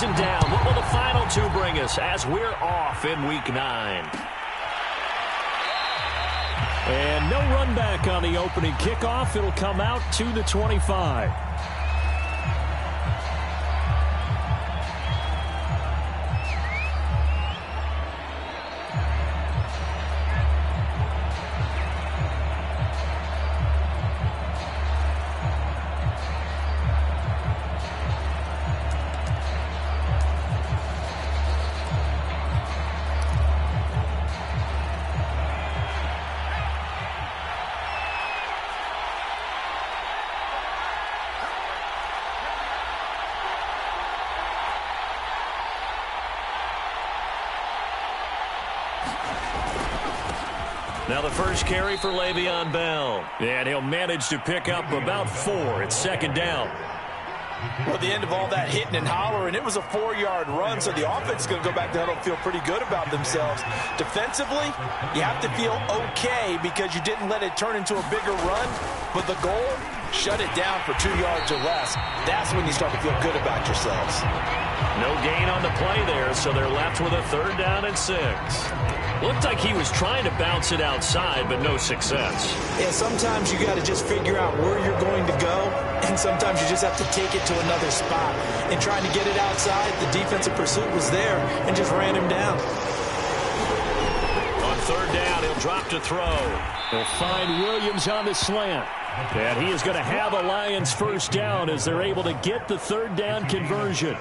and down. What will the final two bring us as we're off in Week 9? And no run back on the opening kickoff. It'll come out to the 25. Now the first carry for Le'Veon Bell. And he'll manage to pick up about 4. It's second down. Well, at the end of all that hitting and hollering, it was a 4-yard run, so the offense is going to go back to huddle and feel pretty good about themselves. Defensively, you have to feel okay because you didn't let it turn into a bigger run, but the goal, shut it down for 2 yards or less. That's when you start to feel good about yourselves. No gain on the play there, so they're left with a 3rd down and 6. Looked like he was trying to bounce it outside, but no success. Yeah, sometimes you got to just figure out where you're going to go, and sometimes you just have to take it to another spot. And trying to get it outside, the defensive pursuit was there and just ran him down. On 3rd down, he'll drop to throw. He'll find Williams on the slant. And he is going to have a Lions 1st down as they're able to get the 3rd down conversion.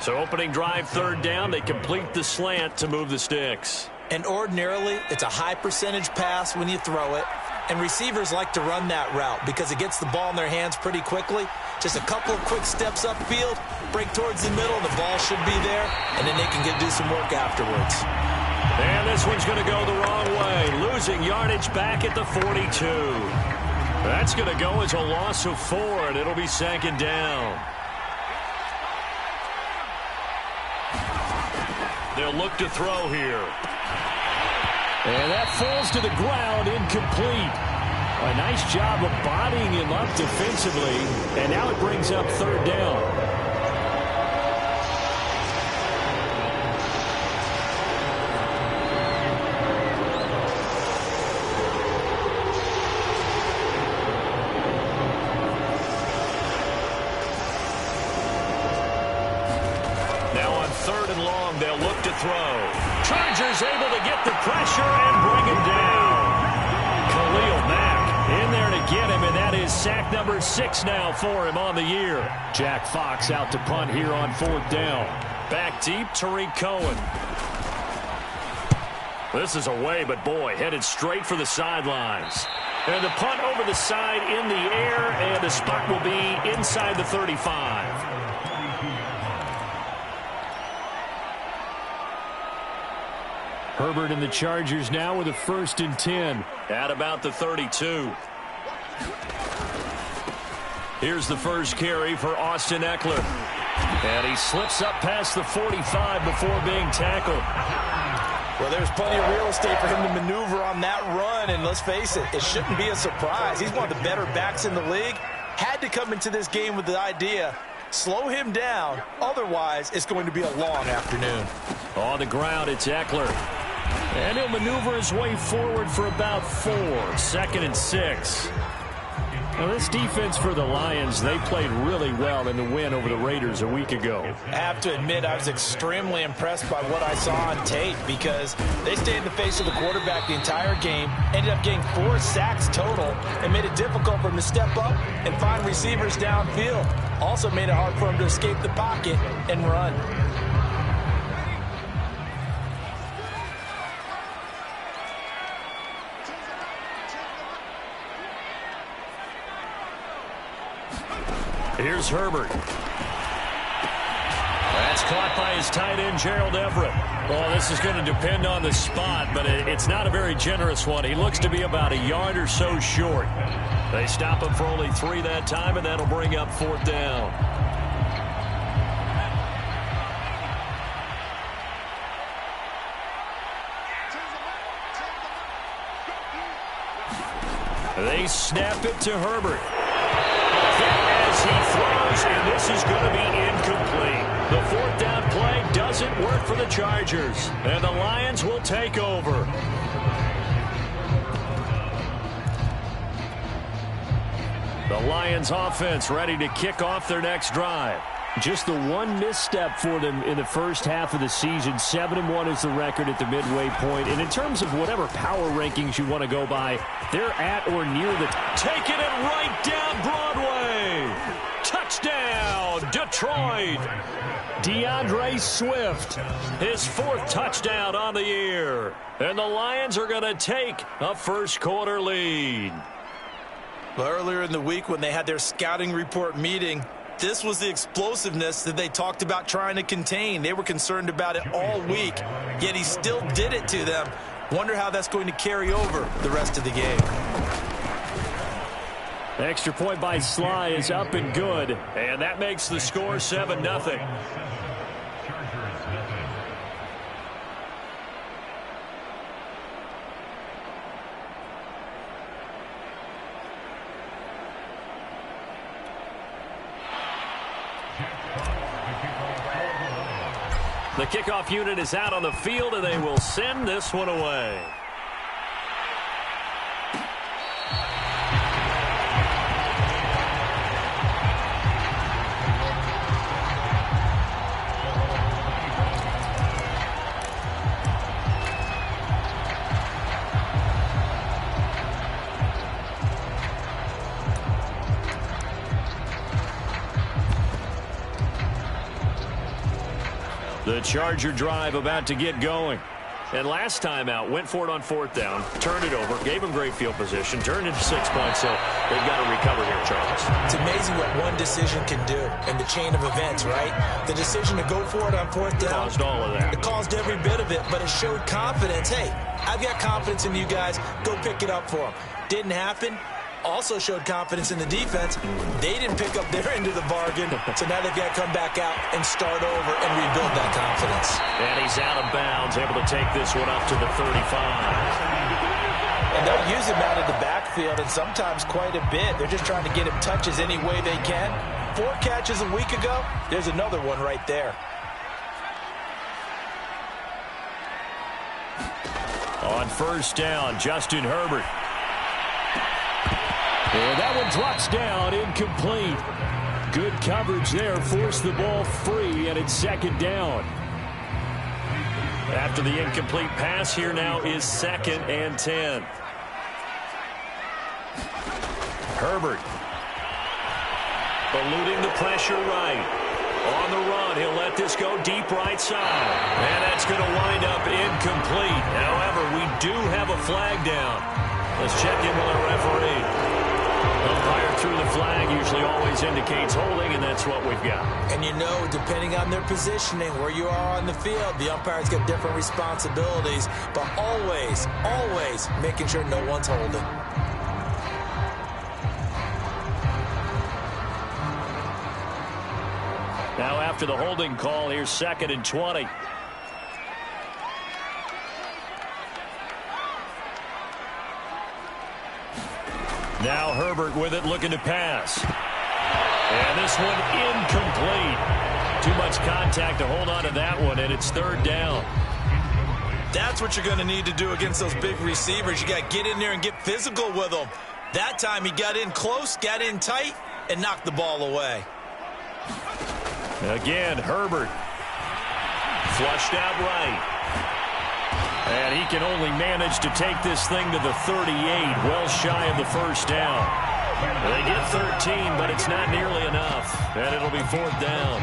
So opening drive 3rd down, they complete the slant to move the sticks. And ordinarily, it's a high percentage pass when you throw it. And receivers like to run that route because it gets the ball in their hands pretty quickly. Just a couple of quick steps upfield, break towards the middle, the ball should be there, and then they can do some work afterwards. And this one's going to go the wrong way, losing yardage back at the 42. That's going to go as a loss of 4, and it'll be 2nd down. They'll look to throw here. And that falls to the ground, incomplete. A nice job of bodying him up defensively, and now it brings up 3rd down. They'll look to throw. Chargers able to get the pressure and bring him down. Khalil Mack in there to get him, and that is sack number 6 now for him on the year. Jack Fox out to punt here on 4th down. Back deep, Tariq Cohen. This is away, but boy, headed straight for the sidelines. And the punt over the side in the air, and the spot will be inside the 35. Herbert and the Chargers now with a 1st and 10 at about the 32. Here's the first carry for Austin Eckler. And he slips up past the 45 before being tackled. Well, there's plenty of real estate for him to maneuver on that run, and let's face it, it shouldn't be a surprise. He's one of the better backs in the league. Had to come into this game with the idea, slow him down, otherwise it's going to be a long afternoon. On the ground, it's Eckler. And he'll maneuver his way forward for about 4. 2nd and 6. Now, this defense for the Lions, they played really well in the win over the Raiders a week ago. I have to admit, I was extremely impressed by what I saw on tape because they stayed in the face of the quarterback the entire game, ended up getting 4 sacks total, and made it difficult for him to step up and find receivers downfield. Also made it hard for him to escape the pocket and run. Here's Herbert. That's caught by his tight end, Gerald Everett. Well, this is going to depend on the spot, but it's not a very generous one. He looks to be about a yard or so short. They stop him for only 3 that time, and that'll bring up 4th down. They snap it to Herbert. Hit as he throws, and this is going to be incomplete. Punt work for the Chargers. And the Lions will take over. The Lions offense ready to kick off their next drive. Just the one misstep for them in the first half of the season. 7-1 is the record at the midway point. And in terms of whatever power rankings you want to go by, they're at or near the... Taking it right down Broadway. Touchdown, Detroit. DeAndre Swift, his 4th touchdown on the year. And the Lions are going to take a first-quarter lead. Well, earlier in the week when they had their scouting report meeting, this was the explosiveness that they talked about trying to contain. They were concerned about it all week, yet he still did it to them. Wonder how that's going to carry over the rest of the game. Extra point by Sly is up and good, and that makes the score 7-0. The kickoff unit is out on the field, and they will send this one away. The Charger drive about to get going. And last time out, went for it on 4th down, turned it over, gave them great field position, turned into 6 points, so they've got to recover here, Charles. It's amazing what one decision can do in the chain of events, right? The decision to go for it on 4th down. Caused all of that. It caused every bit of it, but it showed confidence. Hey, I've got confidence in you guys. Go pick it up for them. Didn't happen. Also showed confidence in the defense. They didn't pick up their end of the bargain, so now they've got to come back out and start over and rebuild that confidence. And he's out of bounds, able to take this one up to the 35. And they'll use him out of the backfield, and sometimes quite a bit. They're just trying to get him touches any way they can. 4 catches a week ago, there's another one right there. On 1st down, Justin Herbert. And that one drops down, incomplete. Good coverage there, forced the ball free, and it's 2nd down. After the incomplete pass, here now is 2nd and 10. Herbert. Eluding the pressure right. On the run, he'll let this go deep right side. And that's going to wind up incomplete. However, we do have a flag down. Let's check in with our referee. Umpire through the flag usually always indicates holding, and that's what we've got. And you know, depending on their positioning, where you are on the field, the umpire's got different responsibilities, but always, always making sure no one's holding. Now after the holding call, here's 2nd and 20. Now Herbert with it, looking to pass. And this one incomplete. Too much contact to hold on to that one, and it's 3rd down. That's what you're going to need to do against those big receivers. You got to get in there and get physical with them. That time he got in close, got in tight, and knocked the ball away. Again, Herbert. Flushed out right. And he can only manage to take this thing to the 38, well shy of the 1st down. They get 13, but it's not nearly enough. And it'll be 4th down.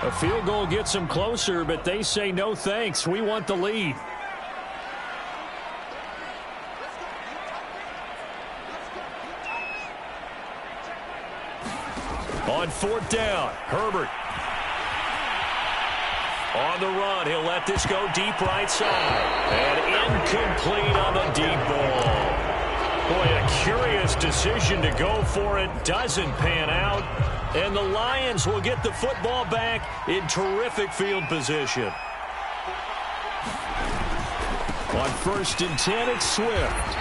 A field goal gets them closer, but they say no thanks. We want the lead. On 4th down, Herbert. On the run, he'll let this go deep right side. And incomplete on the deep ball. Boy, a curious decision to go for it. Doesn't pan out. And the Lions will get the football back in terrific field position. On 1st and 10, it's Swift.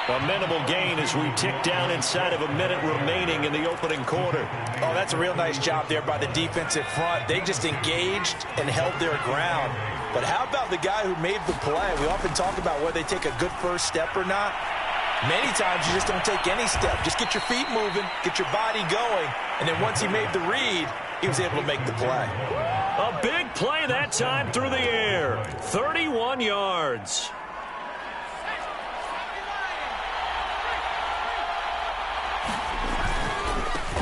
A minimal gain as we tick down inside of a minute remaining in the opening quarter. Oh, that's a real nice job there by the defensive front. They just engaged and held their ground. But how about the guy who made the play? We often talk about whether they take a good first step or not. Many times you just don't take any step. Just get your feet moving, get your body going, and then once he made the read, he was able to make the play. A big play that time through the air. 31 yards.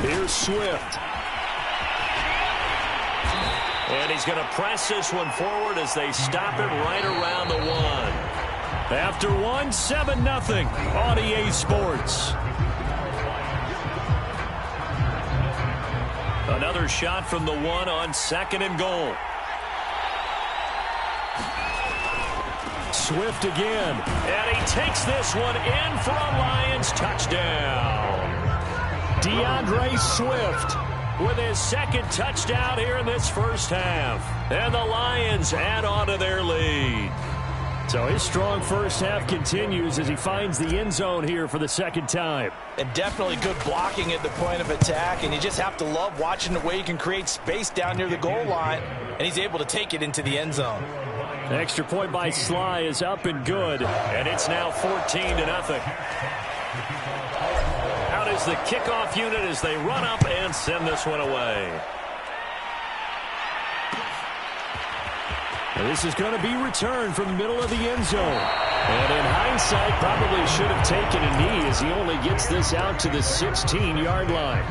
Here's Swift. And he's going to press this one forward as they stop it right around the 1. After 1, 7-0 on EA Sports. Another shot from the 1 on 2nd and goal. Swift again. And he takes this one in for a Lions touchdown. DeAndre Swift with his 2nd touchdown here in this first half. And the Lions add on to their lead. So his strong first half continues as he finds the end zone here for the 2nd time. And definitely good blocking at the point of attack. And you just have to love watching the way he can create space down near the goal line. And he's able to take it into the end zone. The extra point by Sly is up and good. And it's now 14-0. Out is the kickoff unit as they run up and send this one away. And this is going to be returned from the middle of the end zone. And in hindsight, probably should have taken a knee as he only gets this out to the 16-yard line.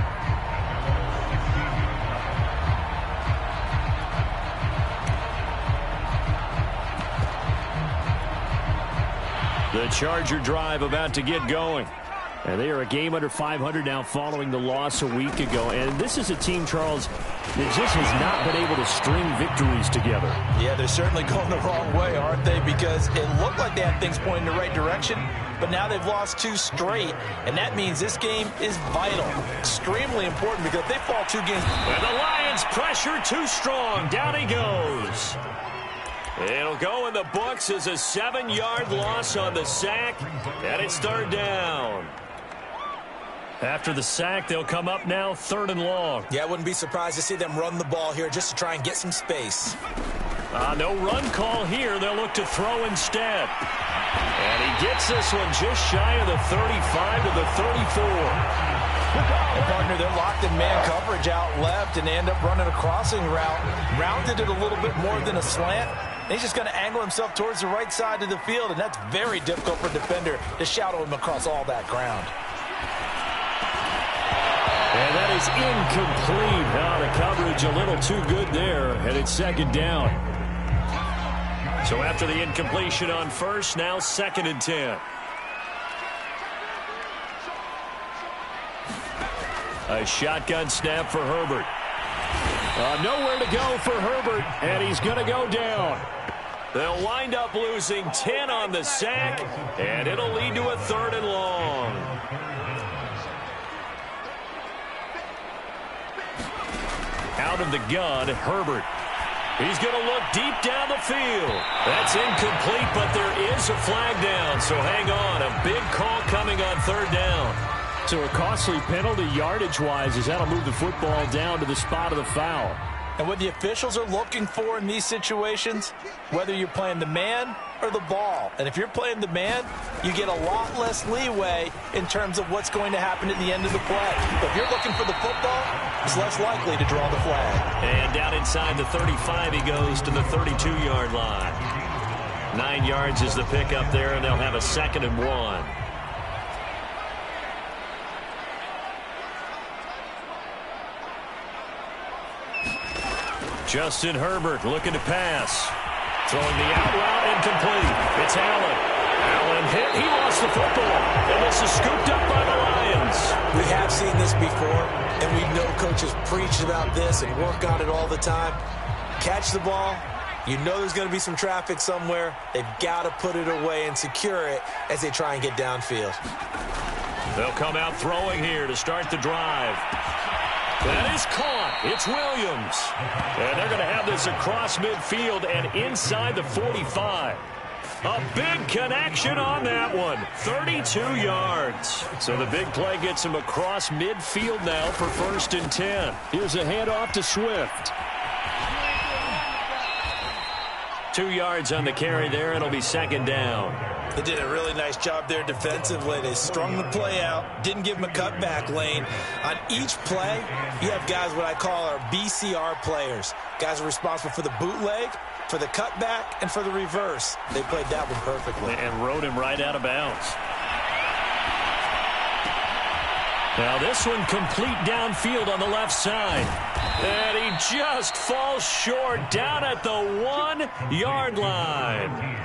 The Charger drive about to get going. And they are a game under 500 now following the loss a week ago. And this is a team, Charles, that just has not been able to string victories together. Yeah, they're certainly going the wrong way, aren't they? Because it looked like they had things pointing in the right direction, but now they've lost 2 straight. And that means this game is vital, extremely important, because if they fall 2 games. And the Lions pressure too strong. Down he goes. It'll go in the books as a 7-yard loss on the sack, and it's 3rd down. After the sack, they'll come up now 3rd and long. Yeah, I wouldn't be surprised to see them run the ball here just to try and get some space. No run call here. They'll look to throw instead. And he gets this one just shy of the 35 to the 34. And partner, they're locked in man coverage out left, and they end up running a crossing route. Rounded it a little bit more than a slant. And he's just going to angle himself towards the right side of the field, and that's very difficult for a defender to shadow him across all that ground. And that is incomplete. The coverage a little too good there, and it's 2nd down. So after the incompletion on first, now 2nd and 10. A shotgun snap for Herbert. Nowhere to go for Herbert, and he's going to go down. They'll wind up losing 10 on the sack, and it'll lead to a 3rd and long. Out of the gun, Herbert. He's going to look deep down the field. That's incomplete, but there is a flag down, so hang on. A big call coming on 3rd down. So a costly penalty yardage-wise as that'll move the football down to the spot of the foul. And what the officials are looking for in these situations, whether you're playing the man or the ball. And if you're playing the man, you get a lot less leeway in terms of what's going to happen at the end of the play. But if you're looking for the football, it's less likely to draw the flag. And down inside the 35, he goes to the 32-yard line. 9 yards is the pickup there, and they'll have a 2nd and 1. Justin Herbert looking to pass. Throwing the out route incomplete. It's Allen. Allen hit. He lost the football. And this is scooped up by the Lions. We have seen this before, and we know coaches preach about this and work on it all the time. Catch the ball. You know there's going to be some traffic somewhere. They've got to put it away and secure it as they try and get downfield. They'll come out throwing here to start the drive. That is caught. It's Williams. And they're going to have this across midfield and inside the 45. A big connection on that one. 32 yards. So the big play gets him across midfield now for 1st and 10. Here's a handoff to Swift. 2 yards on the carry there. It'll be 2nd down. They did a really nice job there defensively. They strung the play out, didn't give him a cutback lane. On each play, you have guys what I call our BCR players. Guys are responsible for the bootleg, for the cutback, and for the reverse. They played that one perfectly. And rode him right out of bounds. Now this one complete downfield on the left side. And he just falls short down at the 1-yard line.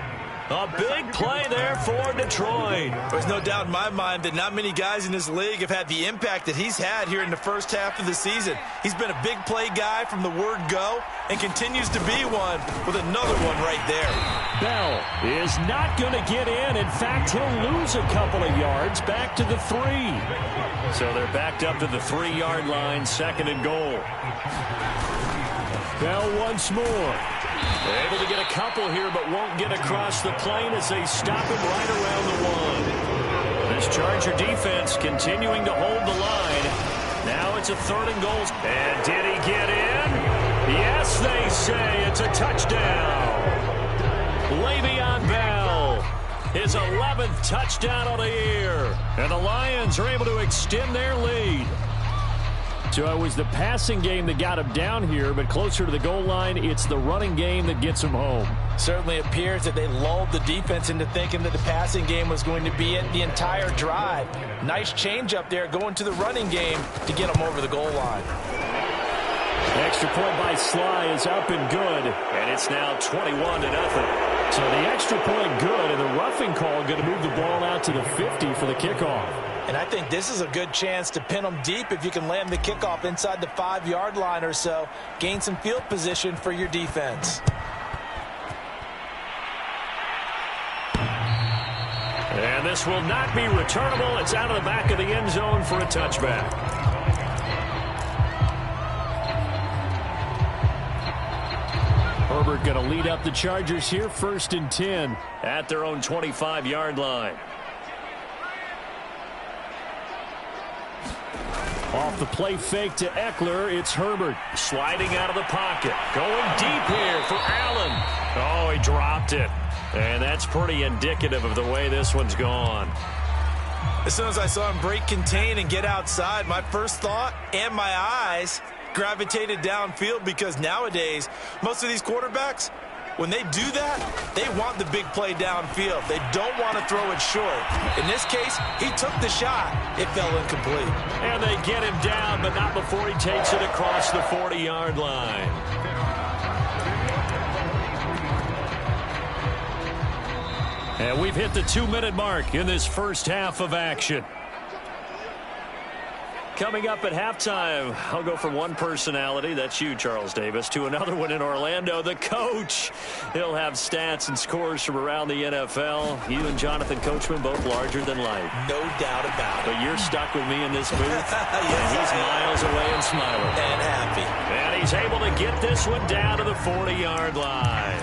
A big play there for Detroit. There's no doubt in my mind that not many guys in this league have had the impact that he's had here in the first half of the season. He's been a big play guy from the word go and continues to be one with another one right there. Bell is not going to get in. In fact, he'll lose a couple of yards back to the 3. So they're backed up to the 3-yard line, 2nd and goal. Bell once more. Able to get a couple here, but won't get across the plane as they stop him right around the 1. This Charger defense continuing to hold the line. Now it's a 3rd and goal. And did he get in? Yes, they say it's a touchdown. Le'Veon Bell, his 11th touchdown on the year. And the Lions are able to extend their lead. So it was the passing game that got him down here, but closer to the goal line, it's the running game that gets him home. Certainly appears that they lulled the defense into thinking that the passing game was going to be it the entire drive. Nice change up there going to the running game to get them over the goal line. Extra point by Sly is up and good, and it's now 21-0. So the extra point good, and the roughing call going to move the ball out to the 50 for the kickoff. And I think this is a good chance to pin them deep if you can land the kickoff inside the 5-yard line or so. Gain some field position for your defense. And this will not be returnable. It's out of the back of the end zone for a touchback. Herbert going to lead up the Chargers here, 1st and 10 at their own 25-yard line. Off the play fake to Eckler, it's Herbert sliding out of the pocket. Going deep here for Allen. Oh, he dropped it. And that's pretty indicative of the way this one's gone. As soon as I saw him break contain and get outside, my first thought and my eyes gravitated downfield, because nowadays, most of these quarterbacks, when they do that, they want the big play downfield. They don't want to throw it short. In this case, he took the shot. It fell incomplete. And they get him down, but not before he takes it across the 40-yard line. And we've hit the 2-minute mark in this first half of action. Coming up at halftime, I'll go from one personality, that's you, Charles Davis, to another one in Orlando, the coach. He'll have stats and scores from around the NFL. You and Jonathan Coachman, both larger than life. No doubt about it. But you're stuck with me in this booth. Yes, he's miles away and smiling. And happy. And he's able to get this one down to the 40-yard line.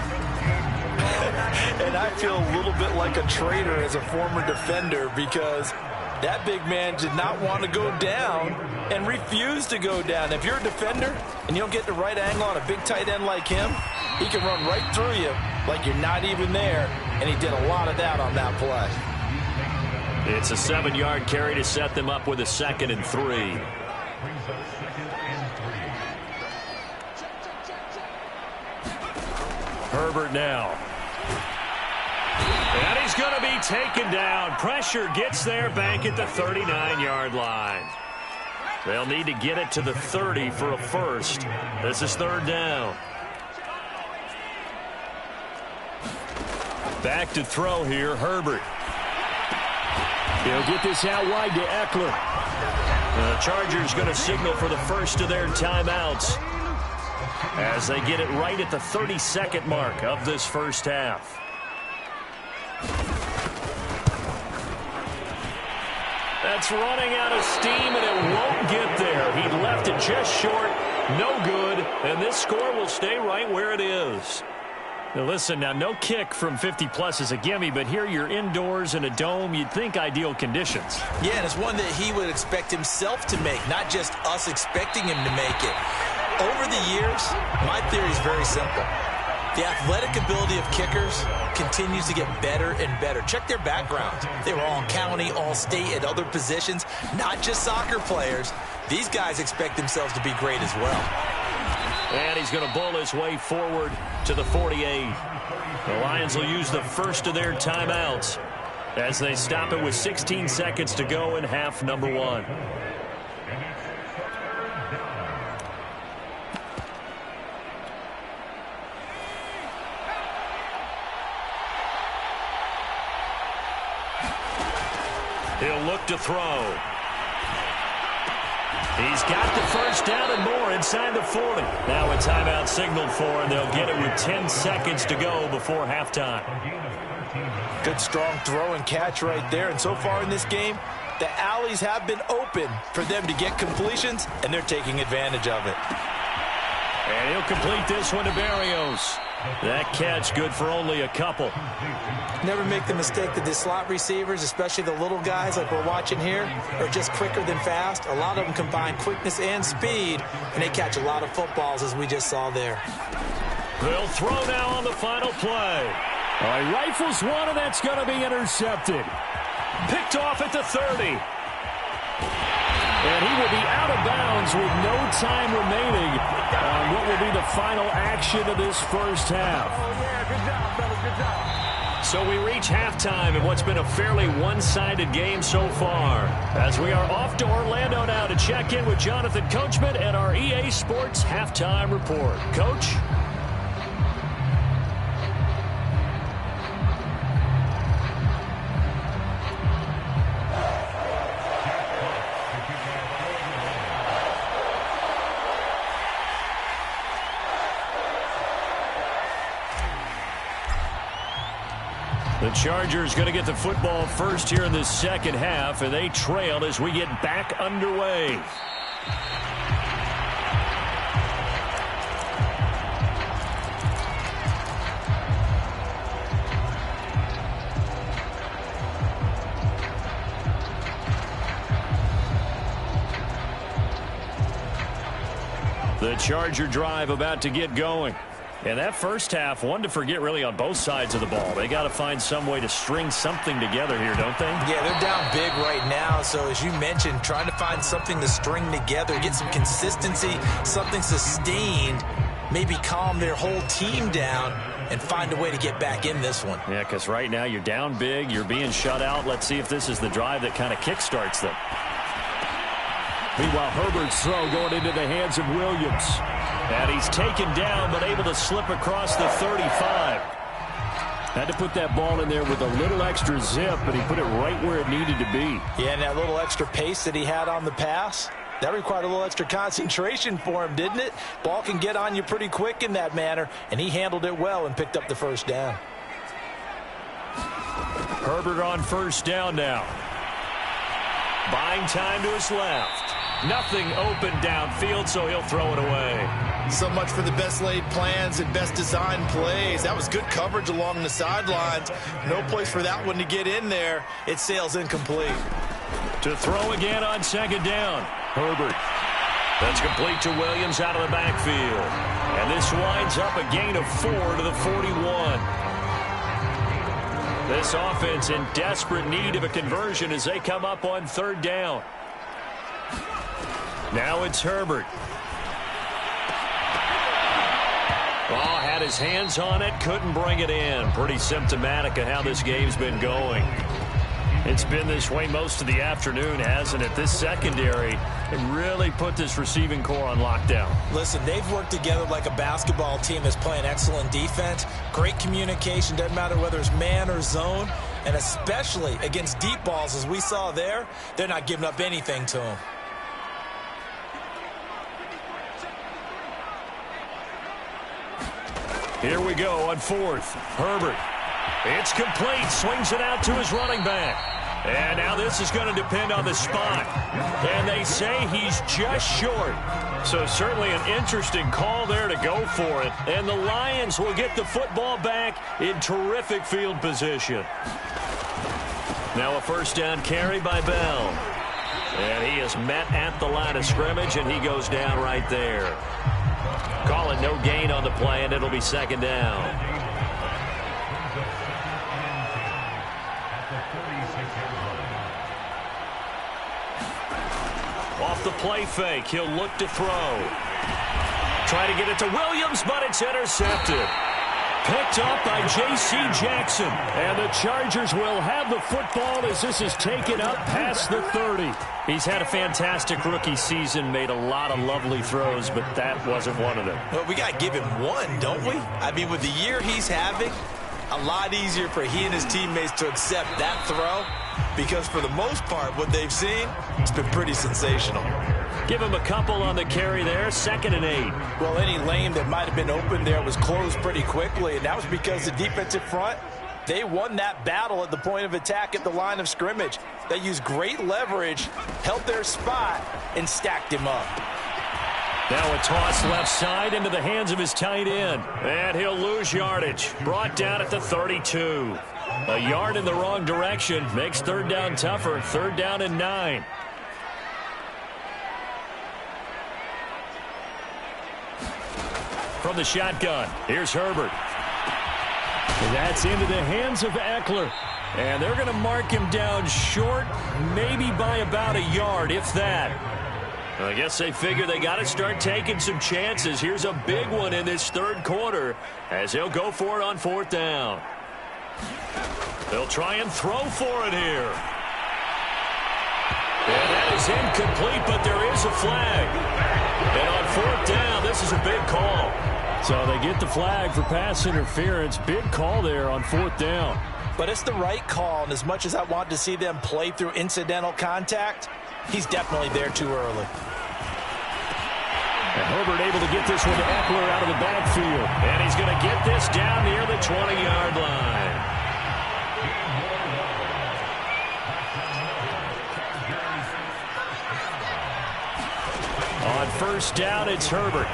And I feel a little bit like a traitor as a former defender, because that big man did not want to go down and refused to go down. If you're a defender and you don't get the right angle on a big tight end like him, he can run right through you like you're not even there, and he did a lot of that on that play. It's a 7-yard carry to set them up with a 2nd and 3. Herbert now. And he's going to be taken down. Pressure gets there back at the 39-yard line. They'll need to get it to the 30 for a first. This is 3rd down. Back to throw here, Herbert. He'll get this out wide to Eckler. The Chargers going to signal for the first of their timeouts as they get it right at the 32nd mark of this first half. That's running out of steam, and it won't get there. He left it just short, no good, and this score will stay right where it is. Now listen, now no kick from 50-plus is a gimme, but here you're indoors in a dome. You'd think ideal conditions. Yeah, and it's one that he would expect himself to make, not just us expecting him to make it. Over the years, my theory is very simple. The athletic ability of kickers continues to get better and better. Check their backgrounds. They were all county, all state, at other positions, not just soccer players. These guys expect themselves to be great as well. And he's going to bowl his way forward to the 48. The Lions will use the first of their timeouts as they stop it with 16 seconds to go in half number 1. He'll look to throw. He's got the first down and more inside the 40. Now a timeout signaled for, and they'll get it with 10 seconds to go before halftime. Good, strong throw and catch right there. And so far in this game, the alleys have been open for them to get completions, and they're taking advantage of it. And he'll complete this one to Barrios. That catch good for only a couple. Never make the mistake that the slot receivers, especially the little guys like we're watching here, are just quicker than fast. A lot of them combine quickness and speed, and they catch a lot of footballs, as we just saw there. They'll throw now on the final play. All right, rifles one, and that's going to be intercepted. Picked off at the 30. And he will be out of bounds with no time remaining on what will be the final action of this first half. Oh, yeah, good job, fellas, good job. So we reach halftime in what's been a fairly one-sided game so far. As we are off to Orlando now to check in with Jonathan Coachman and our EA Sports Halftime Report. Coach? The Chargers going to get the football first here in the second half, and they trail as we get back underway. The Charger drive about to get going. And that first half, one to forget really on both sides of the ball. They got to find some way to string something together here, don't they? Yeah, they're down big right now. So as you mentioned, trying to find something to string together, get some consistency, something sustained, maybe calm their whole team down and find a way to get back in this one. Yeah, because right now you're down big, you're being shut out. Let's see if this is the drive that kind of kickstarts them. Meanwhile, Herbert's throw going into the hands of Williams. And he's taken down, but able to slip across the 35. Had to put that ball in there with a little extra zip, but he put it right where it needed to be. Yeah, and that little extra pace that he had on the pass, that required a little extra concentration for him, didn't it? Ball can get on you pretty quick in that manner, and he handled it well and picked up the first down. Herbert on first down now. Buying time to his left. Nothing open downfield, so he'll throw it away. So much for the best laid plans and best designed plays. That was good coverage along the sidelines. No place for that one to get in there. It sails incomplete. To throw again on second down. Herbert. That's complete to Williams out of the backfield. And this winds up a gain of 4 to the 41. This offense in desperate need of a conversion as they come up on third down. Now it's Herbert. Oh, had his hands on it, couldn't bring it in. Pretty symptomatic of how this game's been going. It's been this way most of the afternoon, hasn't it? This secondary really put this receiving core on lockdown. Listen, they've worked together like a basketball team that's playing excellent defense. Great communication, doesn't matter whether it's man or zone. And especially against deep balls, as we saw there, they're not giving up anything to them. Here we go on fourth. Herbert. It's complete. Swings it out to his running back. And now this is going to depend on the spot. And they say he's just short. So certainly an interesting call there to go for it. And the Lions will get the football back in terrific field position. Now a first down carry by Bell. And he is met at the line of scrimmage, and he goes down right there. Calling no gain on the play, and it'll be second down. Off the play fake, he'll look to throw. Try to get it to Williams, but it's intercepted. Picked up by J.C. Jackson. And the Chargers will have the football as this is taken up past the 30. He's had a fantastic rookie season, made a lot of lovely throws, but that wasn't one of them. Well, we got to give him one, don't we? I mean, with the year he's having, a lot easier for he and his teammates to accept that throw, because for the most part, what they've seen, it's been pretty sensational. Give him a couple on the carry there, 2nd and 8. Well, any lane that might have been open there was closed pretty quickly, and that was because the defensive front, they won that battle at the point of attack at the line of scrimmage. They used great leverage, held their spot, and stacked him up. Now a toss left side into the hands of his tight end. And he'll lose yardage. Brought down at the 32. A yard in the wrong direction makes third down tougher. 3rd down and 9. From the shotgun, here's Herbert. And that's into the hands of Eckler. And they're going to mark him down short, maybe by about a yard, if that. I guess they figure they got to start taking some chances. Here's a big one in this 3rd quarter as he'll go for it on 4th down. They'll try and throw for it here. And that is incomplete, but there is a flag. And on 4th down, this is a big call. So they get the flag for pass interference. Big call there on 4th down. But it's the right call, and as much as I want to see them play through incidental contact, he's definitely there too early. And Herbert able to get this one to Eckler out of the backfield. And he's going to get this down near the 20-yard line. On 1st down, it's Herbert.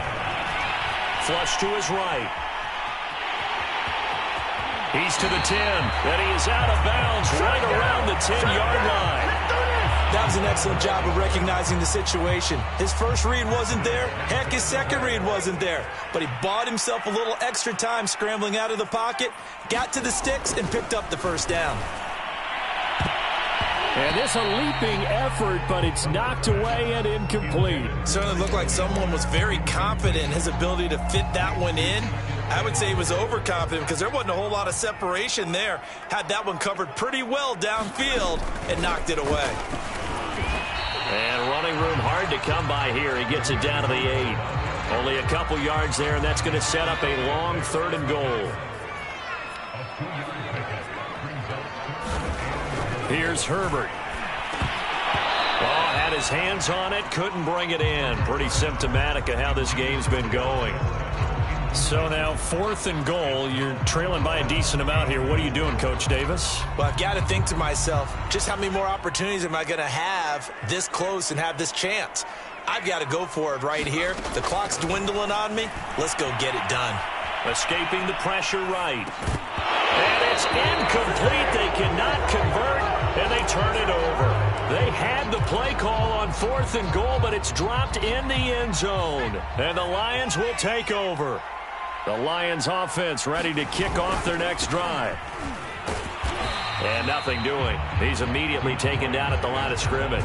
Flush to his right. He's to the 10. And he is out of bounds right around the 10-yard line. That was an excellent job of recognizing the situation. His first read wasn't there. Heck, his second read wasn't there. But he bought himself a little extra time scrambling out of the pocket, got to the sticks, and picked up the 1st down. And it's a leaping effort, but it's knocked away and incomplete. Certainly looked like someone was very confident in his ability to fit that one in. I would say he was overconfident because there wasn't a whole lot of separation there. Had that one covered pretty well downfield and knocked it away. And running room hard to come by here. He gets it down to the 8. Only a couple yards there, and that's going to set up a long 3rd and goal. Here's Herbert. Oh, had his hands on it, couldn't bring it in. Pretty symptomatic of how this game's been going. So now 4th and goal. You're trailing by a decent amount here. What are you doing, Coach Davis? Well, I've got to think to myself, just how many more opportunities am I going to have this close and have this chance? I've got to go for it right here. The clock's dwindling on me. Let's go get it done. Escaping the pressure right. And it's incomplete. They cannot convert, and they turn it over. They had the play call on 4th and goal, but it's dropped in the end zone. And the Lions will take over. The Lions offense ready to kick off their next drive. And nothing doing. He's immediately taken down at the line of scrimmage.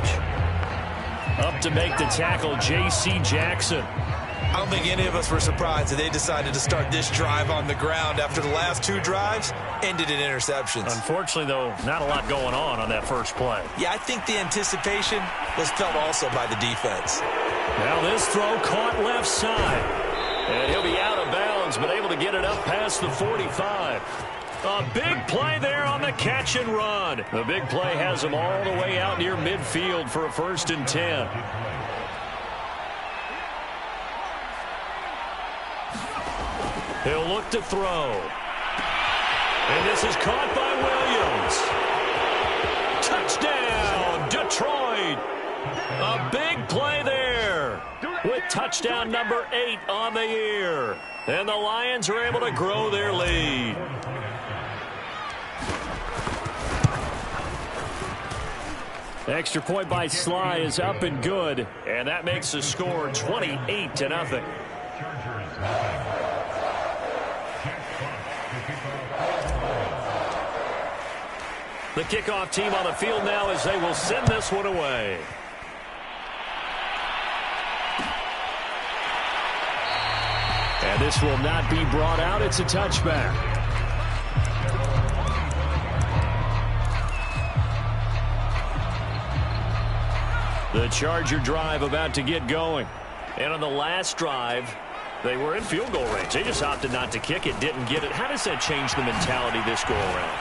Up to make the tackle, J.C. Jackson. I don't think any of us were surprised that they decided to start this drive on the ground after the last 2 drives ended in interceptions. Unfortunately, though, not a lot going on that first play. Yeah, I think the anticipation was felt also by the defense. Now this throw caught left side. And he'll be out of bounds, but able to get it up past the 45. A big play there on the catch and run. The big play has him all the way out near midfield for a 1st and 10. He'll look to throw. And this is caught by Williams. point. A big play there with touchdown number 8 on the year. And the Lions are able to grow their lead. Extra point by Sly is up and good. And that makes the score 28-0. The kickoff team on the field now as they will send this one away. And this will not be brought out. It's a touchback. The Charger drive about to get going. And on the last drive, they were in field goal range. They just opted not to kick it, didn't get it. How does that change the mentality this go around?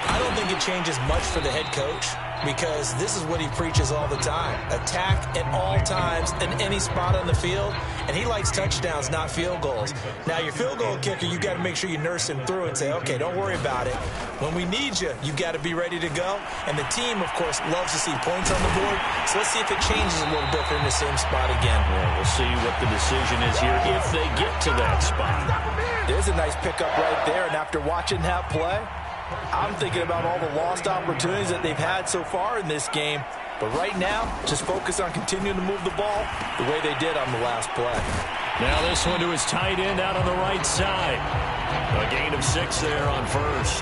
I don't think it changes much for the head coach because this is what he preaches all the time. Attack at all times in any spot on the field, and he likes touchdowns, not field goals. Now, your field goal kicker, you got to make sure you nurse him through and say, okay, don't worry about it. When we need you, you got to be ready to go. And the team, of course, loves to see points on the board. So let's see if it changes a little bit if they're in the same spot again. Yeah, we'll see what the decision is here if they get to that spot. There's a nice pickup right there, and after watching that play, I'm thinking about all the lost opportunities that they've had so far in this game. But right now, just focus on continuing to move the ball the way they did on the last play. Now this one to his tight end out on the right side. A gain of 6 there on first.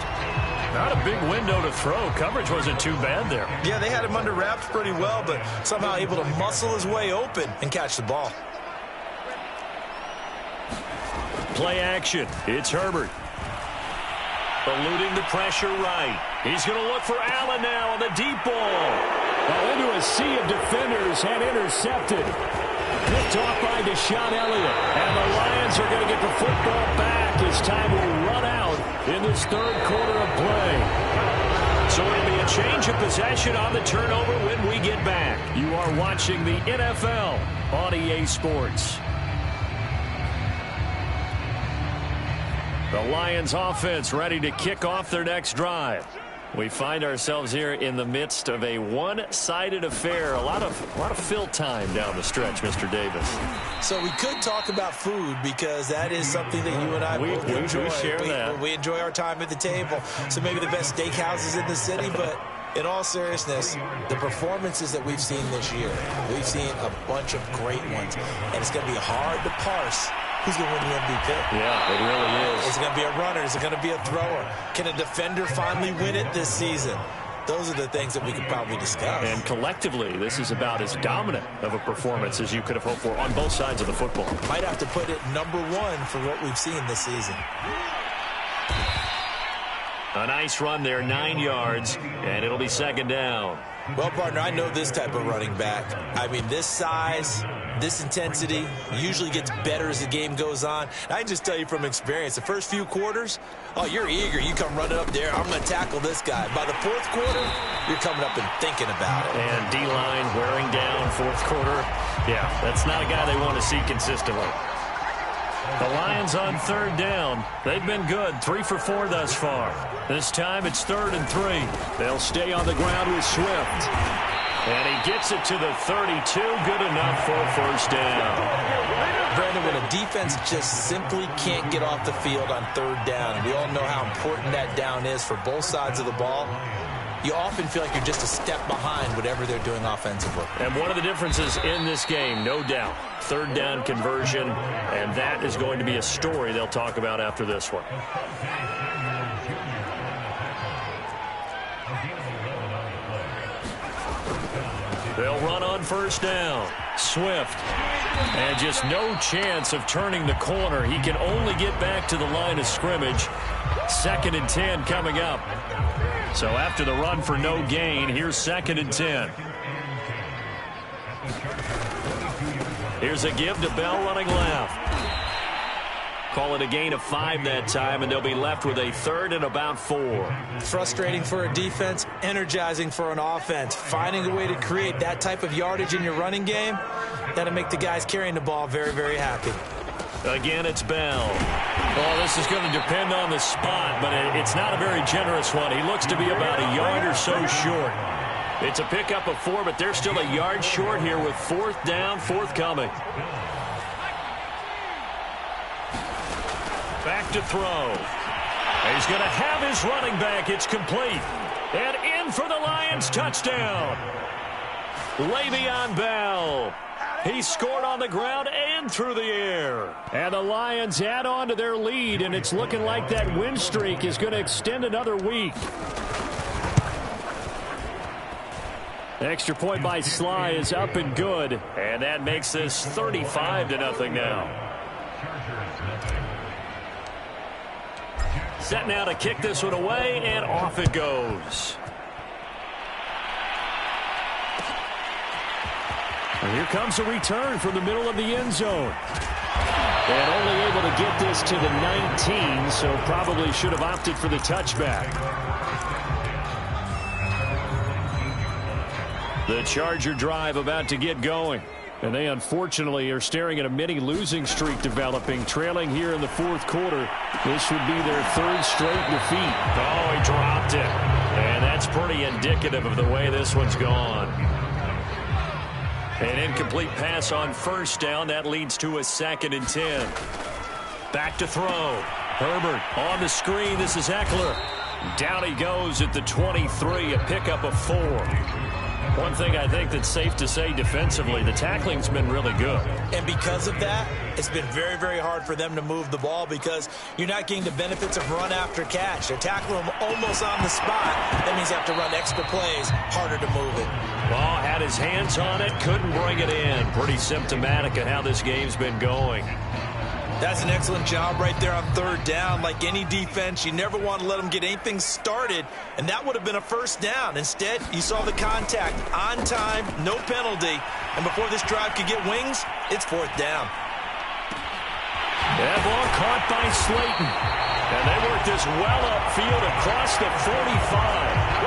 Not a big window to throw. Coverage wasn't too bad there. Yeah, they had him under wraps pretty well, but somehow able to muscle his way open and catch the ball. Play action. It's Herbert. Eluding the pressure right. He's going to look for Allen now on the deep ball. Well, into a sea of defenders and intercepted. Picked off by Deshaun Elliott. And the Lions are going to get the football back as time will run out in this third quarter of play. So it'll be a change of possession on the turnover when we get back. You are watching the NFL on EA Sports. The Lions offense ready to kick off their next drive. We find ourselves here in the midst of a one-sided affair. A lot of fill time down the stretch, Mr. Davis. So we could talk about food because that is something that you and I both enjoy. We share that. We enjoy our time at the table. So maybe the best steakhouses in the city, but in all seriousness, the performances that we've seen this year, we've seen a bunch of great ones. And it's going to be hard to parse who's going to win the MVP. Yeah, it really is. Is it going to be a runner? Is it going to be a thrower? Can a defender finally win it this season? Those are the things that we could probably discuss. And collectively, this is about as dominant of a performance as you could have hoped for on both sides of the football. Might have to put it #1 for what we've seen this season. A nice run there, 9 yards, and it'll be second down. Well, partner, I know this type of running back. I mean, this size, this intensity usually gets better as the game goes on. And I can just tell you from experience, the first few quarters, oh, you're eager. You come running up there, I'm going to tackle this guy. By the fourth quarter, you're coming up and thinking about it. And D-line wearing down fourth quarter. Yeah, that's not a guy they want to see consistently. The Lions on third down. They've been good, 3 for 4 thus far. This time it's 3rd and 3. They'll stay on the ground with Swift. And he gets it to the 32. Good enough for a first down. Brandon, when a defense just simply can't get off the field on third down, and we all know how important that down is for both sides of the ball, you often feel like you're just a step behind whatever they're doing offensively. And one of the differences in this game, no doubt, third down conversion, and that is going to be a story they'll talk about after this one. They'll run on first down. Swift. And just no chance of turning the corner. He can only get back to the line of scrimmage. 2nd and 10 coming up. So after the run for no gain, here's 2nd and 10. Here's a give to Bell running left. Call it a gain of 5 that time, and they'll be left with a 3rd and about 4. Frustrating for a defense, energizing for an offense. Finding a way to create that type of yardage in your running game, that'll make the guys carrying the ball very, very happy. Again, it's Bell. Well, this is going to depend on the spot, but it's not a very generous one. He looks to be about a yard or so short. It's a pickup of 4, but they're still a yard short here with 4th down, forthcoming. Back to throw. He's going to have his running back. It's complete. And in for the Lions touchdown. Le'Veon Bell. He scored on the ground and through the air. And the Lions add on to their lead, and it's looking like that win streak is going to extend another week. Extra point by Sly is up and good. And that makes this 35-0 now. Set now to kick this one away, and off it goes. And here comes a return from the middle of the end zone. And only able to get this to the 19, so probably should have opted for the touchback. The Charger drive about to get going. And they unfortunately are staring at a mini losing streak developing, trailing here in the 4th quarter. This would be their 3rd straight defeat. Oh, he dropped it. And that's pretty indicative of the way this one's gone. An incomplete pass on 1st down. That leads to a 2nd and 10. Back to throw. Herbert on the screen. This is Eckler. Down he goes at the 23, a pickup of 4. One thing I think that's safe to say defensively, the tackling's been really good. And because of that, it's been very, very hard for them to move the ball because you're not getting the benefits of run after catch. They're tackling them almost on the spot. That means you have to run extra plays, harder to move it. Ball had his hands on it, couldn't bring it in. Pretty symptomatic of how this game's been going. That's an excellent job right there on 3rd down. Like any defense, you never want to let them get anything started, and that would have been a 1st down. Instead, you saw the contact on time, no penalty, and before this drive could get wings, it's 4th down. That ball caught by Slayton, and they work this well upfield across the 45.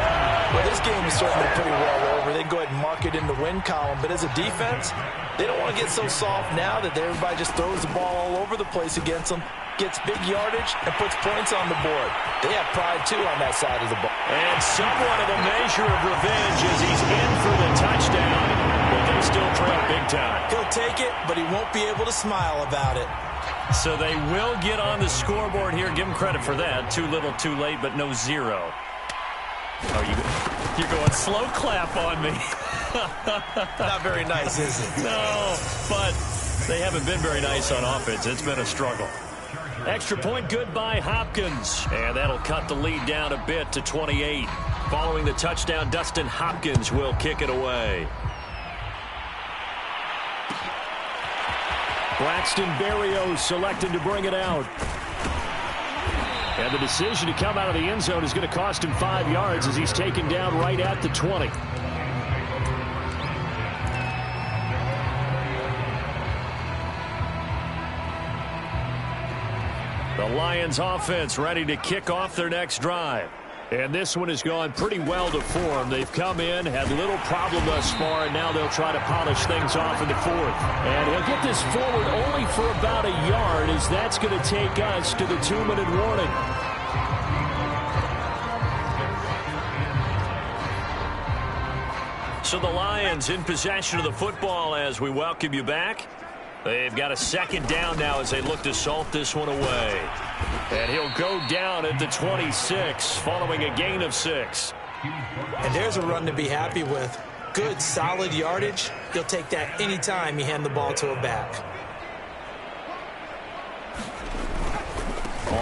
Well, this game is certainly pretty well over. They can go ahead and mark it in the win column, but as a defense, they don't want to get so soft now that everybody just throws the ball all over the place against them, gets big yardage, and puts points on the board. They have pride, too, on that side of the ball. And somewhat of a measure of revenge as he's in for the touchdown, but they still trail big time. He'll take it, but he won't be able to smile about it. So they will get on the scoreboard here. Give him credit for that. Too little, too late, but no 0. Oh, you're going slow clap on me. Not very nice, is it? No, but they haven't been very nice on offense. It's been a struggle. Extra point good by Hopkins. And that'll cut the lead down a bit to 28. Following the touchdown, Dustin Hopkins will kick it away. Braxton Berrios selected to bring it out. And the decision to come out of the end zone is going to cost him 5 yards as he's taken down right at the 20. The Lions offense ready to kick off their next drive. And this one has gone pretty well to form. They've come in, had little problem thus far, and now they'll try to polish things off in the 4th. And he'll get this forward only for about a yard, as that's going to take us to the 2-minute warning. So the Lions in possession of the football as we welcome you back. They've got a 2nd down now as they look to salt this one away. And he'll go down at the 26 following a gain of 6. And there's a run to be happy with. Good, solid yardage. You'll take that anytime you hand the ball to a back.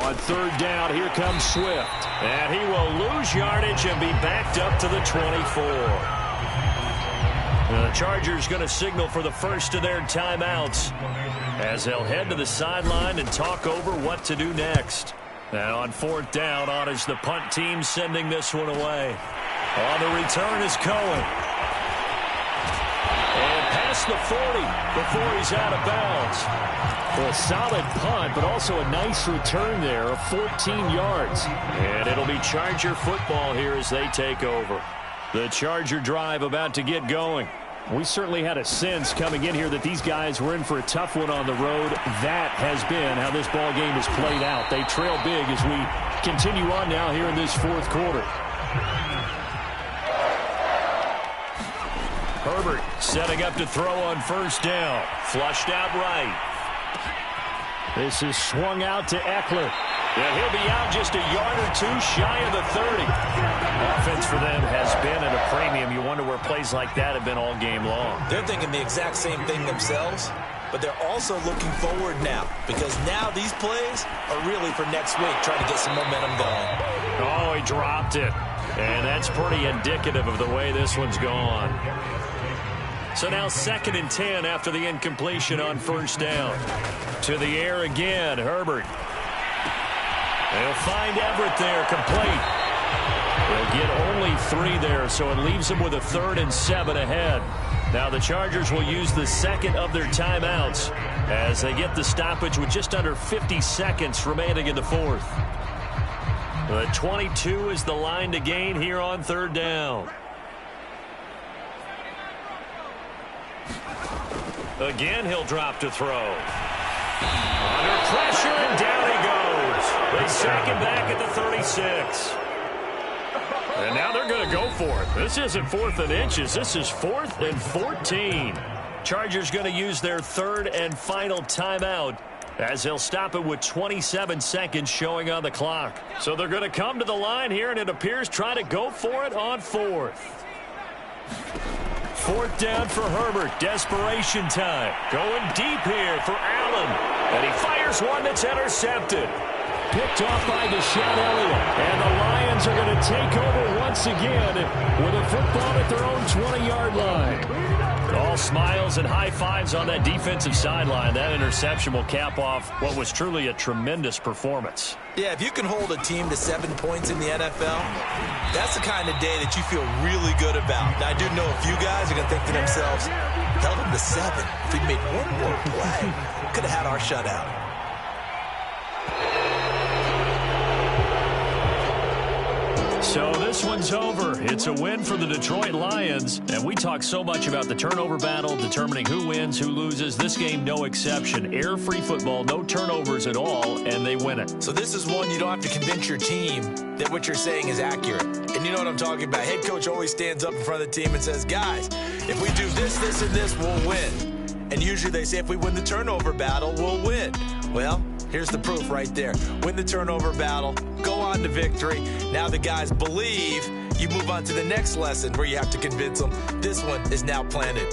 On 3rd down, here comes Swift. And he will lose yardage and be backed up to the 24. The Chargers going to signal for the first of their timeouts as they'll head to the sideline and talk over what to do next. And on 4th down, on is the punt team sending this one away. On the return is Cohen. And past the 40 before he's out of bounds. Well, a solid punt, but also a nice return there of 14 yards. And it'll be Charger football here as they take over. The Charger drive about to get going. We certainly had a sense coming in here that these guys were in for a tough one on the road. That has been how this ball game has played out. They trail big as we continue on now here in this 4th quarter. Setting up to throw on first down. Flushed out right. This is swung out to Eckler. Yeah, he'll be out just a yard or two shy of the 30. Offense for them has been at a premium. You wonder where plays like that have been all game long. They're thinking the exact same thing themselves, but they're also looking forward now because now these plays are really for next week, trying to get some momentum going. Oh, he dropped it. And that's pretty indicative of the way this one's gone. So now 2nd and 10 after the incompletion on first down. To the air again, Herbert. They'll find Everett there, complete. They'll get only 3 there, so it leaves them with a 3rd and 7 ahead. Now the Chargers will use the second of their timeouts as they get the stoppage with just under 50 seconds remaining in the 4th. The 22 is the line to gain here on 3rd down. Again, he'll drop to throw. Under pressure, and down he goes. They sack him back at the 36. And now they're going to go for it. This isn't 4th and inches. This is 4th and 14. Chargers going to use their 3rd and final timeout as they'll stop it with 27 seconds showing on the clock. So they're going to come to the line here, and it appears try to go for it on 4th. 4th down for Herbert. Desperation time. Going deep here for Allen. And he fires one that's intercepted. Picked off by Deshaun Elliott. And the Lions are going to take over once again with a football at their own 20-yard line. All smiles and high fives on that defensive sideline. That interception will cap off what was truly a tremendous performance. Yeah, if you can hold a team to 7 points in the NFL, that's the kind of day that you feel really good about. Now, I do know a few guys are going to think to themselves, held them to 7. If we made one more play, could have had our shutout. So this one's over. It's a win for the Detroit Lions. And we talk so much about the turnover battle, determining who wins, who loses. This game, no exception. Error-free football, no turnovers at all, and they win it. So this is one you don't have to convince your team that what you're saying is accurate. And you know what I'm talking about. Head coach always stands up in front of the team and says, guys, if we do this, this, and this, we'll win. And usually they say if we win the turnover battle, we'll win. Well, here's the proof right there. Win the turnover battle, go on to victory. Now the guys believe. You move on to the next lesson where you have to convince them this one is now planted.